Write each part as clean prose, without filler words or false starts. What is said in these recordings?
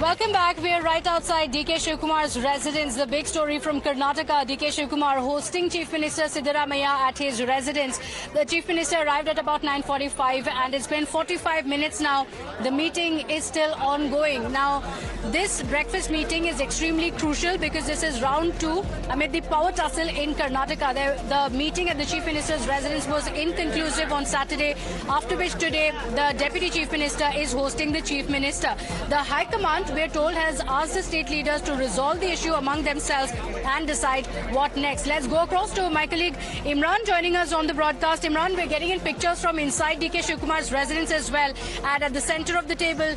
Welcome back. We are right outside DK Shivkumar's residence. The big story from Karnataka. DK Shivkumar hosting Chief Minister Siddaramaiah at his residence. The Chief Minister arrived at about 9:45 and it's been 45 minutes now. The meeting is still ongoing. Now, this breakfast meeting is extremely crucial because this is round two amid the power tussle in Karnataka. The meeting at the Chief Minister's residence was inconclusive on Saturday, after which today the Deputy Chief Minister is hosting the Chief Minister. The High Command, we're told, has asked the state leaders to resolve the issue among themselves and decide what next. Let's go across to my colleague Imran joining us on the broadcast. Imran, we're getting in pictures from inside DK Shivkumar's residence as well. And at the center of the table,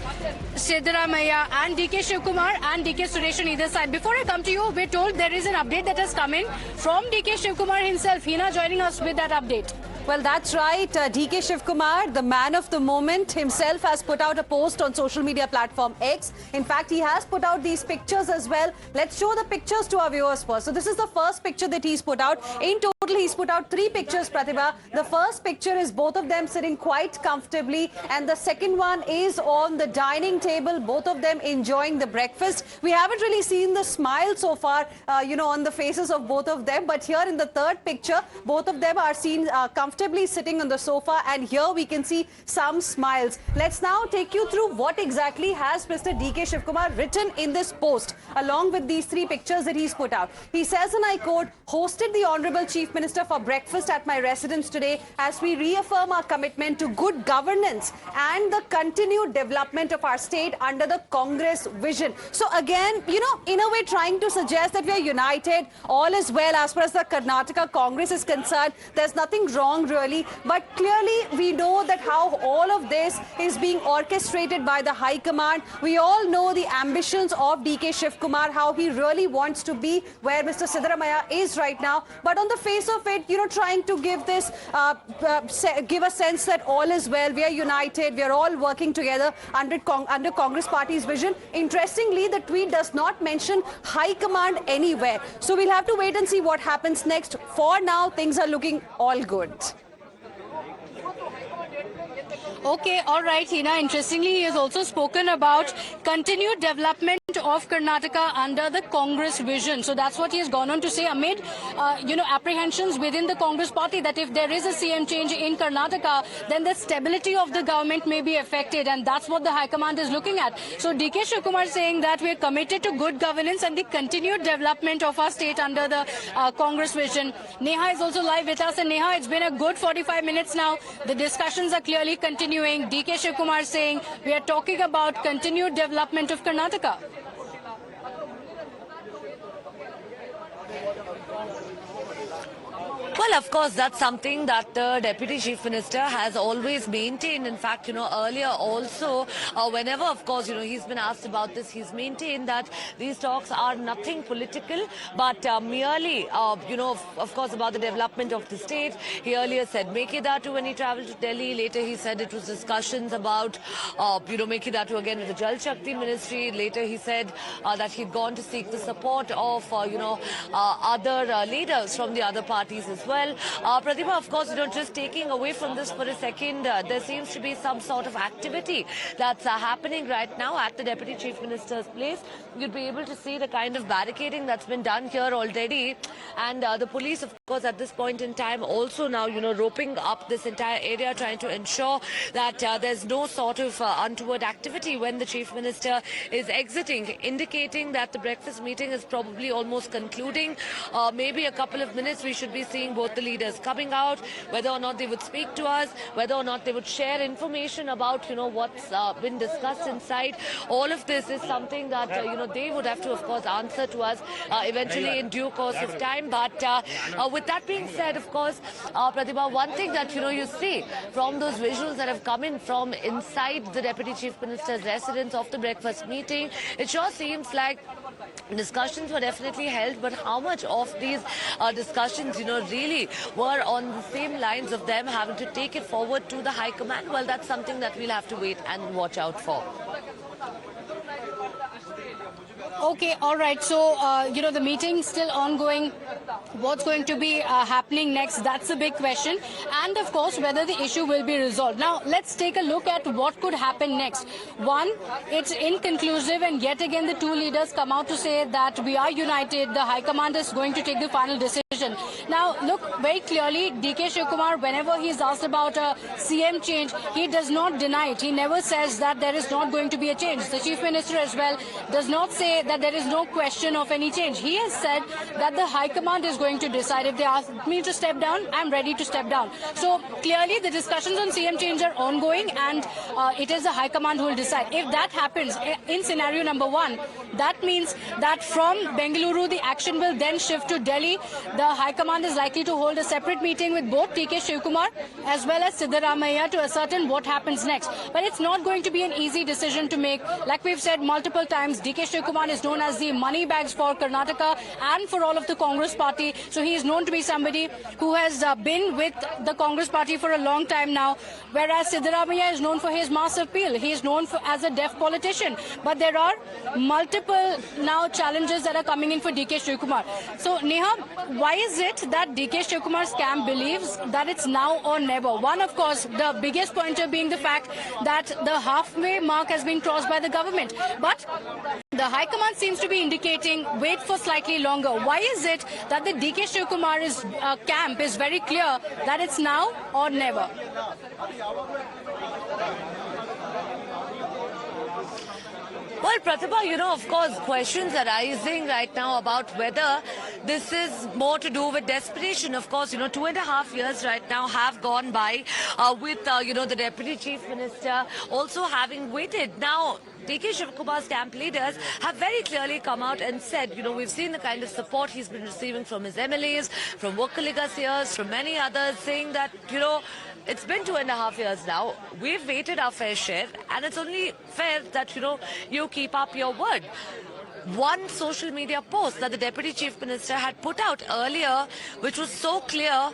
Siddaramaiah and DK Shivkumar and DK Suresh on either side. Before I come to you, we're told there is an update that has come in from DK Shivkumar himself. Hina joining us with that update. Well, that's right. DK Shivkumar, the man of the moment himself, has put out a post on social media platform X. In fact, he has put out these pictures as well. Let's show the pictures to our viewers first. So this is the first picture that he's put out. In total, he's put out 3 pictures, Pratibha. The first picture is both of them sitting quite comfortably. And the second one is on the dining table, both of them enjoying the breakfast. We haven't really seen the smile so far, on the faces of both of them. But here in the third picture, both of them are seen comfortably sitting on the sofa, and here we can see some smiles. Let's now take you through what exactly has Mr. DK Shivkumar written in this post along with these 3 pictures that he's put out. He says, and I quote, "Hosted the Honorable Chief Minister for breakfast at my residence today as we reaffirm our commitment to good governance and the continued development of our state under the Congress vision." So again, in a way trying to suggest that we are united, all is well as far as the Karnataka Congress is concerned. There's nothing wrong really, but clearly we know that how all of this is being orchestrated by the High Command. We all know the ambitions of DK Shivkumar, how he really wants to be where Mr. Siddaramaiah is right now. But on the face of it, trying to give this, give a sense that all is well, we are united, we are all working together under Congress Party's vision. Interestingly, the tweet does not mention High Command anywhere. So we'll have to wait and see what happens next. For now, things are looking all good. Okay, all right, Hina. Interestingly, he has also spoken about continued development of Karnataka under the Congress vision. So that's what he has gone on to say amid, apprehensions within the Congress party that if there is a CM change in Karnataka, then the stability of the government may be affected, and that's what the High Command is looking at. So DK Shivkumar saying that we are committed to good governance and the continued development of our state under the Congress vision. Neha is also live with us, and Neha, it's been a good 45 minutes now. The discussions are clearly continuing. DK Shivkumar saying we are talking about continued development of Karnataka. Well, of course, that's something that the Deputy Chief Minister has always maintained. In fact, earlier also, whenever, of course, he's been asked about this, he's maintained that these talks are nothing political, but merely, of course, about the development of the state. He earlier said Mekedatu when he traveled to Delhi. Later, he said it was discussions about, Mekedatu again with the Jal Shakti Ministry. Later, he said that he'd gone to seek the support of, other leaders from the other parties as well. Pratibha, of course, just taking away from this for a second, there seems to be some sort of activity that's happening right now at the Deputy Chief Minister's place. You'd be able to see the kind of barricading that's been done here already. And the police, of course, at this point in time also now, roping up this entire area, trying to ensure that there's no sort of untoward activity when the Chief Minister is exiting, indicating that the breakfast meeting is probably almost concluding. Maybe a couple of minutes we should be seeing both the leaders coming out, whether or not they would speak to us, whether or not they would share information about, what's been discussed inside. All of this is something that, they would have to, of course, answer to us eventually in due course of time. But with that being said, of course, Pratibha, one thing that, you see from those visuals that have come in from inside the Deputy Chief Minister's residence of the breakfast meeting, it sure seems like discussions were definitely held, but how much of these discussions, really were on the same lines of them having to take it forward to the High Command? Well, that's something that we'll have to wait and watch out for. Okay, all right. So, the meeting still ongoing. what's going to be happening next, that's a big question, and of course whether the issue will be resolved. Now let's take a look at what could happen next. One, it's inconclusive, and yet again the two leaders come out to say that we are united, the High Command is going to take the final decision. Now look very clearly, DK Shivakumar, whenever he is asked about a CM change, he does not deny it. He never says that there is not going to be a change. The Chief Minister as well does not say that there is no question of any change. He has said that the High Command is going to decide. If they ask me to step down, I'm ready to step down. So clearly the discussions on CM change are ongoing, and it is the High Command who will decide. If that happens in scenario number one, that means that from Bengaluru the action will then shift to Delhi. The High Command is likely to hold a separate meeting with both DK Shivakumar as well as Siddaramaiah to ascertain what happens next. But it's not going to be an easy decision to make. Like we've said multiple times, DK Shivakumar is known as the money bags for Karnataka and for all of the Congress party. So he is known to be somebody who has been with the Congress party for a long time now, whereas Siddaramaiah is known for his mass appeal. He is known as a deaf politician. But there are multiple now challenges that are coming in for DK Shivakumar. So Neha, why is it that DK Shivakumar's camp believes that it's now or never? One, of course, the biggest pointer being the fact that the halfway mark has been crossed by the government. But the High Command seems to be indicating wait for slightly longer. Why is it that the DK Shivakumar's camp is very clear that it's now or never? Well, Pratibha, of course, questions arising right now about whether this is more to do with desperation. Of course, 2.5 years right now have gone by with, the Deputy Chief Minister also having waited. Now, DK Shivakumar's camp leaders have very clearly come out and said, we've seen the kind of support he's been receiving from his MLAs, from Vokkaligas, from many others, saying that, it's been 2.5 years now. We've waited our fair share, and it's only fair that, you keep up your word. One social media post that the Deputy Chief Minister had put out earlier, which was so clear,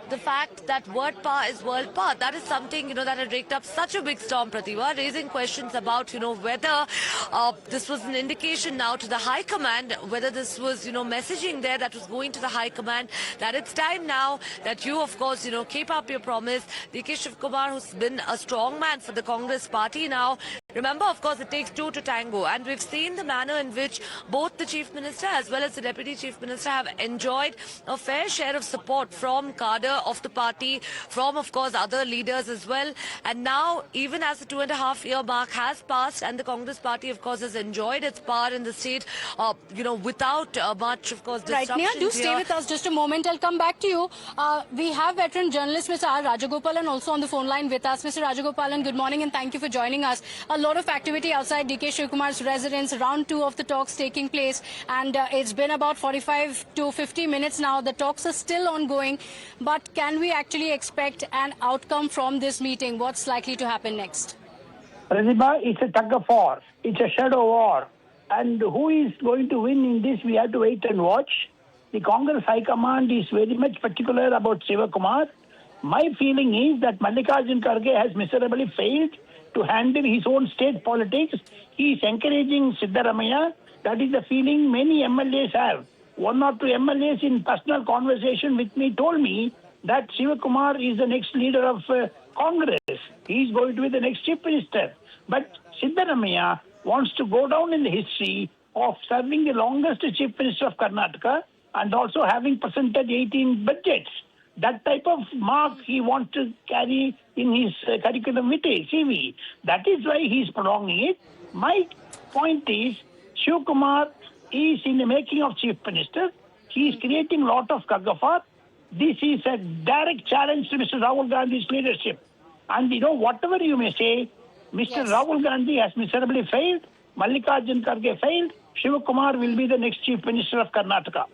the fact that word power is world power. That is something, that had raked up such a big storm, Pratibha, raising questions about, whether this was an indication now to the High Command, whether this was, messaging there that was going to the High Command, that it's time now that you, of course, keep up your promise. DK Shivakumar, who's been a strong man for the Congress party now, remember, of course, it takes two to tango, and we've seen the manner in which both the Chief Minister as well as the Deputy Chief Minister have enjoyed a fair share of support from cadre of the party, from, of course, other leaders as well. And now, even as the 2.5-year mark has passed, and the Congress party, of course, has enjoyed its power in the state, without much, of course, disruption. Right, Neha, do stay with us just a moment. I'll come back to you. We have veteran journalist Mr. R. Rajagopalan also on the phone line with us. Mr. Rajagopalan, good morning and thank you for joining us. A lot of activity outside DK Shivakumar's residence, round 2 of the talks taking place, and it's been about 45 to 50 minutes now. The talks are still ongoing, but can we actually expect an outcome from this meeting? What's likely to happen next? Pratibha, it's a tug of war. It's a shadow war. And who is going to win in this, we have to wait and watch. The Congress High Command is very much particular about Shivakumar. My feeling is that Mallikarjun Kharge has miserably failed to handle his own state politics. He is encouraging Siddaramaiah. That is the feeling many MLAs have. 1 or 2 MLAs in personal conversation with me told me that Shivakumar is the next leader of Congress. He is going to be the next Chief Minister. But Siddaramaiah wants to go down in the history of serving the longest Chief Minister of Karnataka and also having presented 18 budgets. That type of mark he wants to carry in his curriculum vitae, CV. That is why he is prolonging it. My point is, Shivakumar is in the making of Chief Minister. He is creating a lot of kagafar. This is a direct challenge to Mr. Rahul Gandhi's leadership. And whatever you may say, Mr. Rahul Gandhi has miserably failed. Mallikarjun Kharge failed. Shivakumar will be the next Chief Minister of Karnataka.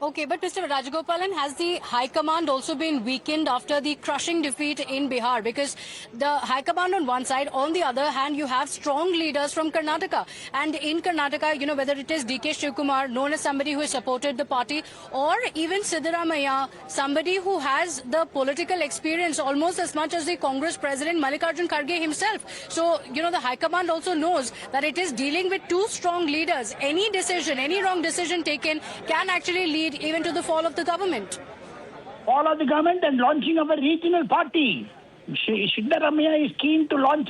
Okay, but Mr. Rajagopalan, has the High Command also been weakened after the crushing defeat in Bihar? Because the High Command on one side, on the other hand, you have strong leaders from Karnataka. And in Karnataka, whether it is DK Shivkumar, known as somebody who has supported the party, or even Siddaramaiah, somebody who has the political experience almost as much as the Congress president Mallikarjun Kharge himself. So, the High Command also knows that it is dealing with two strong leaders. Any decision, any wrong decision taken can actually lead even to the fall of the government. Fall of the government and launching of a regional party. Siddaramaiah is keen to launch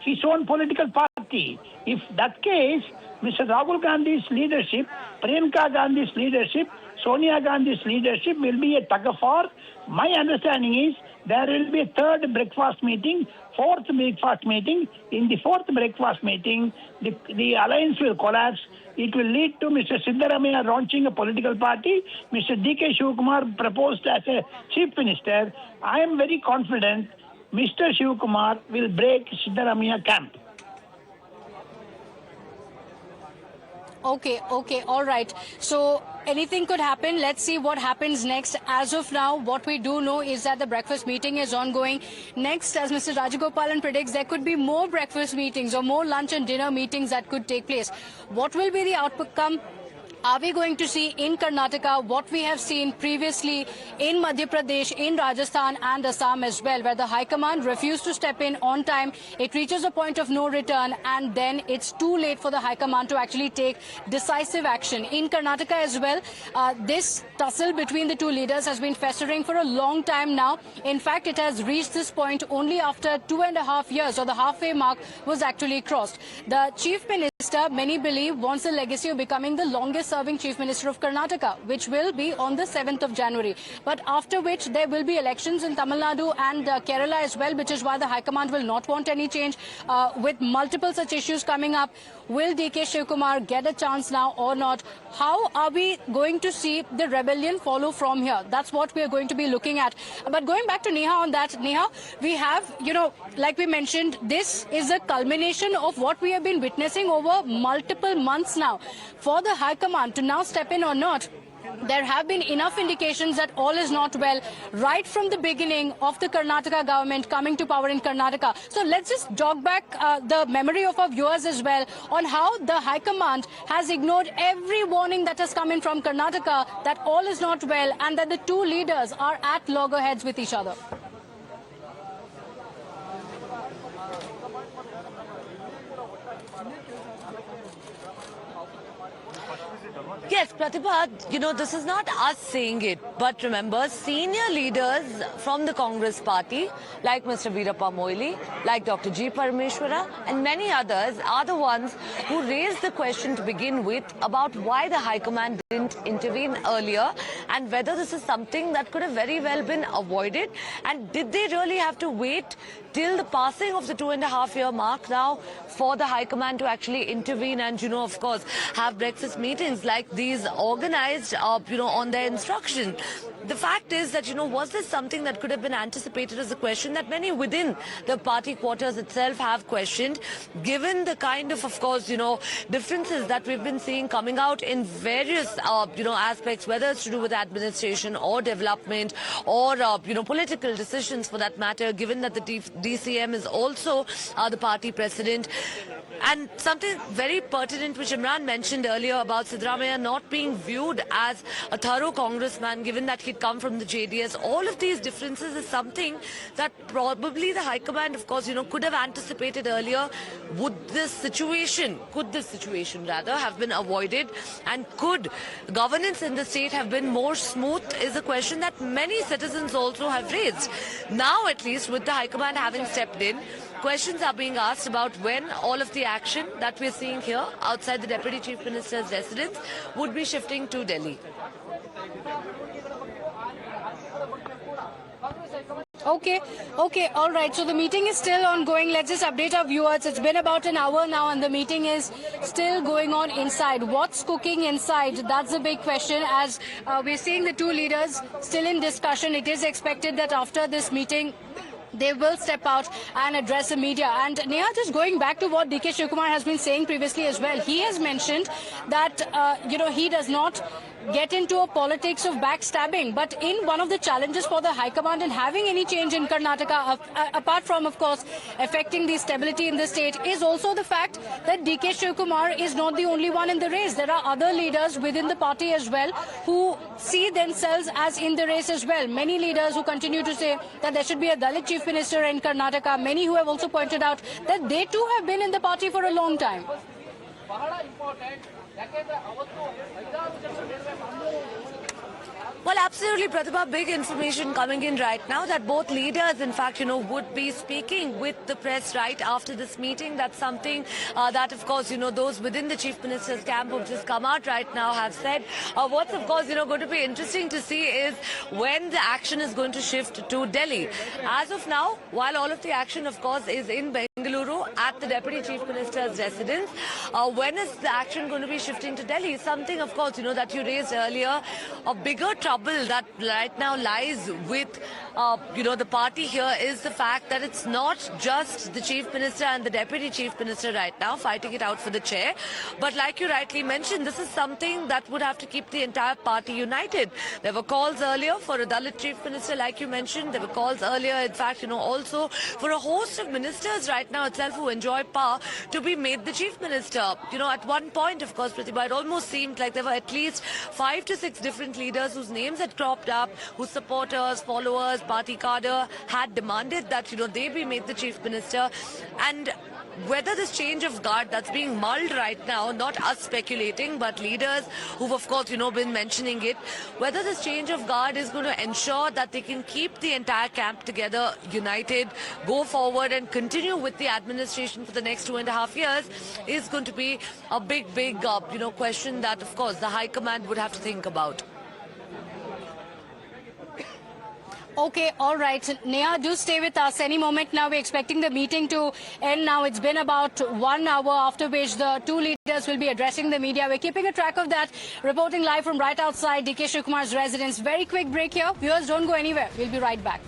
his own political party. If that case, Mr. Rahul Gandhi's leadership, Priyanka Gandhi's leadership, Sonia Gandhi's leadership will be a tug of war. My understanding is there will be a third breakfast meeting, fourth breakfast meeting. In the fourth breakfast meeting, the alliance will collapse. It will lead to Mr. Siddaramaiah launching a political party. Mr. DK Shivkumar proposed as a chief minister. I am very confident Mr. Shivkumar will break Siddaramaiah camp. Okay, all right. So anything could happen. Let's see what happens next. As of now, what we do know is that the breakfast meeting is ongoing. Next, as Mr. Rajagopalan predicts, there could be more breakfast meetings or more lunch and dinner meetings that could take place. What will be the outcome? Are we going to see in Karnataka what we have seen previously in Madhya Pradesh, in Rajasthan and Assam as well, where the High Command refused to step in on time? It reaches a point of no return and then it's too late for the High Command to actually take decisive action. In Karnataka as well, this tussle between the two leaders has been festering for a long time now. In fact, it has reached this point only after 2.5 years, or the halfway mark was actually crossed. The Chief Minister, many believe, wants the legacy of becoming the longest serving Chief Minister of Karnataka, which will be on the 7th of January. But after which there will be elections in Tamil Nadu and Kerala as well, which is why the High Command will not want any change. With multiple such issues coming up, will DK Shivkumar get a chance now or not? How are we going to see the rebellion follow from here? That's what we are going to be looking at. But going back to Neha on that, Neha, we have, like we mentioned, this is a culmination of what we have been witnessing over multiple months now. For the High Command to now step in or not, there have been enough indications that all is not well right from the beginning of the Karnataka government coming to power in Karnataka. So let's just jog back the memory of our viewers as well on how the High Command has ignored every warning that has come in from Karnataka that all is not well and that the two leaders are at loggerheads with each other. Yes, Pratibha, this is not us saying it, but remember, senior leaders from the Congress party, like Mr. Veerappa Moily, like Dr. G. Parameshwara, and many others are the ones who raised the question to begin with about why the High Command didn't intervene earlier and whether this is something that could have very well been avoided. And did they really have to wait till the passing of the 2.5-year mark now for the High Command to actually intervene and, of course, have breakfast meetings like these organized, on their instruction? The fact is that, was this something that could have been anticipated as a question that many within the party quarters itself have questioned, given the kind of course, differences that we've been seeing coming out in various, aspects, whether it's to do with administration or development or, political decisions for that matter, given that the DCM is also the party president. And something very pertinent which Imran mentioned earlier about Siddaramaiah not being viewed as a thorough congressman, given that he'd come from the JDS. All of these differences is something that probably the High Command, of course, could have anticipated earlier. Could this situation rather have been avoided, and could governance in the state have been more smooth is a question that many citizens also have raised. Now, at least, with the High Command having stepped in, questions are being asked about when all of the action that we're seeing here outside the Deputy Chief Minister's residence would be shifting to Delhi. Okay, all right. So the meeting is still ongoing. Let's just update our viewers. It's been about an hour now and the meeting is still going on inside. What's cooking inside? That's the big question. As we're seeing the two leaders still in discussion, it is expected that after this meeting, they will step out and address the media. And Neha, just going back to what DK Shivkumar has been saying previously as well, he has mentioned that, he does not get into a politics of backstabbing. But in one of the challenges for the High Command in having any change in Karnataka, apart from, of course, affecting the stability in the state, is also the fact that DK Shivakumar is not the only one in the race. There are other leaders within the party as well who see themselves as in the race as well. Many leaders who continue to say that there should be a Dalit chief minister in Karnataka. Many who have also pointed out that they too have been in the party for a long time. Well, absolutely, Pratibha. Big information coming in right now that both leaders, in fact, would be speaking with the press right after this meeting. That's something that, of course, those within the Chief Minister's camp who've just come out right now have said. What's, of course, going to be interesting to see is when the action is going to shift to Delhi. As of now, while all of the action, of course, is in Bengaluru at the Deputy Chief Minister's residence, when is the action going to be shifting to Delhi? Something, of course, that you raised earlier, a bigger trouble that right now lies with, the party here is the fact that it's not just the Chief Minister and the Deputy Chief Minister right now fighting it out for the chair. But like you rightly mentioned, this is something that would have to keep the entire party united. There were calls earlier for a Dalit Chief Minister, like you mentioned. There were calls earlier, in fact, also for a host of ministers right now itself who enjoy power to be made the Chief Minister. At one point, of course, Pratibha, it almost seemed like there were at least 5 to 6 different leaders whose names had cropped up, whose supporters, followers, party cadre had demanded that, they be made the Chief Minister. And whether this change of guard that's being mulled right now, not us speculating, but leaders who've, of course, been mentioning it, whether this change of guard is going to ensure that they can keep the entire camp together, united, go forward and continue with the administration for the next 2.5 years is going to be a big, question that, of course, the High Command would have to think about. Okay, all right. Neha, do stay with us. Any moment now, we're expecting the meeting to end now. It's been about 1 hour, after which the two leaders will be addressing the media. We're keeping a track of that, reporting live from right outside DK Shivakumar's residence. Very quick break here. Viewers, don't go anywhere. We'll be right back.